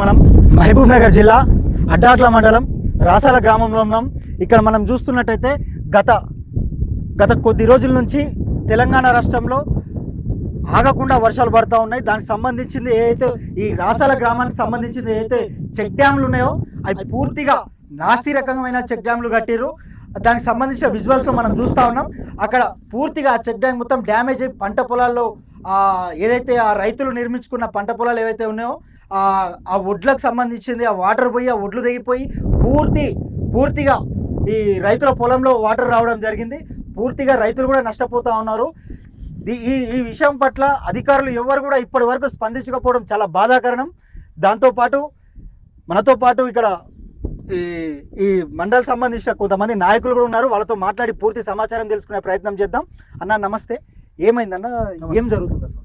మనం మహబూబ్ నగర్ జిల్లా అడ్డాట్ల మండలం రాసాల గ్రామంలో ఉన్నాం. ఇక్కడ మనం చూస్తున్నట్టయితే గత కొద్ది రోజుల నుంచి తెలంగాణ రాష్ట్రంలో ఆగకుండా వర్షాలు పడుతూ ఉన్నాయి. దానికి సంబంధించింది ఏదైతే ఈ రాసాల గ్రామానికి సంబంధించింది ఏదైతే చెక్ డ్యామ్లు ఉన్నాయో అవి పూర్తిగా నాస్తి రకమైన చెక్ డ్యామ్లు కట్టిరు. దానికి సంబంధించిన విజువల్స్ మనం చూస్తూ ఉన్నాం. అక్కడ పూర్తిగా ఆ చెక్ డ్యామ్ మొత్తం డ్యామేజ్ అయ్యి పంట పొలాల్లో ఏదైతే ఆ రైతులు నిర్మించుకున్న పంట పొలాలు ఏవైతే ఉన్నాయో ఆ వడ్లకు సంబంధించింది ఆ వాటర్ పోయి ఆ వడ్లు తెగిపోయి పూర్తిగా ఈ రైతుల పొలంలో వాటర్ రావడం జరిగింది. పూర్తిగా రైతులు కూడా నష్టపోతూ ఉన్నారు. ఈ విషయం పట్ల అధికారులు ఎవరు కూడా ఇప్పటి వరకు స్పందించకపోవడం చాలా బాధాకరణం. దాంతోపాటు మనతో పాటు ఇక్కడ ఈ మండల్ సంబంధించిన కొంతమంది నాయకులు కూడా ఉన్నారు. వాళ్ళతో మాట్లాడి పూర్తి సమాచారం తెలుసుకునే ప్రయత్నం చేద్దాం. అన్న నమస్తే, ఏమైందన్న, ఏం జరుగుతుంది అసలు?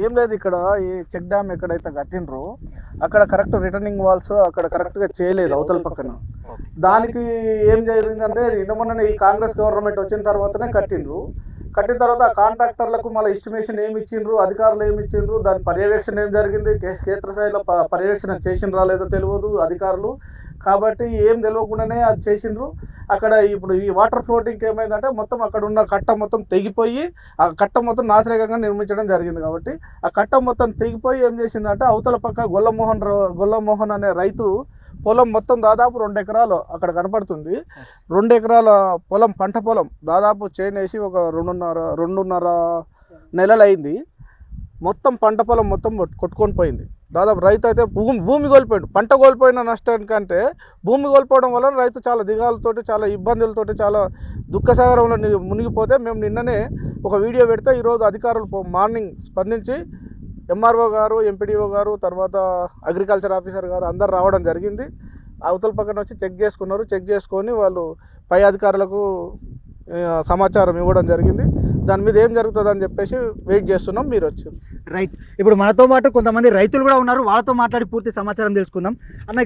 ఏం లేదు, ఇక్కడ ఈ చెక్ డ్యామ్ ఎక్కడైతే కట్టినరో అక్కడ కరెక్ట్ రిటర్నింగ్ వాల్స్ అక్కడ కరెక్ట్గా చేయలేదు అవతల పక్కన. దానికి ఏం జరిగిందంటే మొన్ననే ఈ కాంగ్రెస్ గవర్నమెంట్ వచ్చిన తర్వాతనే కట్టిన తర్వాత ఆ కాంట్రాక్టర్లకు మళ్ళీ ఎస్టిమేషన్ ఏమి ఇచ్చిండ్రు, అధికారులు ఏమి ఇచ్చిండ్రు, దాని పర్యవేక్షణ ఏం జరిగింది, క్షేత్రస్థాయిలో పర్యవేక్షణ చేసిండ్రా లేదో తెలియదు అధికారులు. కాబట్టి ఏం తెలియకుండానే అది చేసిండ్రు. అక్కడ ఇప్పుడు ఈ వాటర్ ఫ్లోటింగ్ ఏమైందంటే మొత్తం అక్కడ ఉన్న కట్ట మొత్తం తెగిపోయి ఆ కట్ట మొత్తం నాసిరకంగా నిర్మించడం జరిగింది. కాబట్టి ఆ కట్ట మొత్తం తెగిపోయి ఏం చేసిందంటే అవతల పక్క గొల్లమోహన్ అనే రైతు పొలం మొత్తం దాదాపు 2 ఎకరాలు అక్కడ కనపడుతుంది. 2 ఎకరాల పొలం, పంట పొలం దాదాపు చేనేసి ఒక 2.5 నెలలు అయింది. మొత్తం పంట పొలం మొత్తం కొట్టుకొని పోయింది. దాదాపు రైతు అయితే భూమి కోల్పోయాడు. పంట కోల్పోయిన నష్టానికంటే భూమి కోల్పోవడం వల్ల రైతు చాలా దిగాలతోటి, చాలా ఇబ్బందులతోటి, చాలా దుఃఖసాగరంలో మునిగిపోతే మేము నిన్ననే ఒక వీడియో పెడితే ఈరోజు అధికారులు మార్నింగ్ స్పందించి ఎంఆర్ఓ గారు, ఎంపీడీఓ గారు, తర్వాత అగ్రికల్చర్ ఆఫీసర్ గారు అందరు రావడం జరిగింది. అవతల పక్కన వచ్చి చెక్ చేసుకున్నారు. చెక్ చేసుకొని వాళ్ళు పై అధికారులకు సమాచారం ఇవ్వడం జరిగింది. దాని మీద ఏం జరుగుతుందని చెప్పేసి వెయిట్ చేస్తున్నాం. మీరు వచ్చారు. రైట్. ఇప్పుడు మనతో పాటు కొంతమంది రైతులు కూడా ఉన్నారు. వాళ్ళతో మాట్లాడి పూర్తి సమాచారం తెలుసుకుందాం. అన్న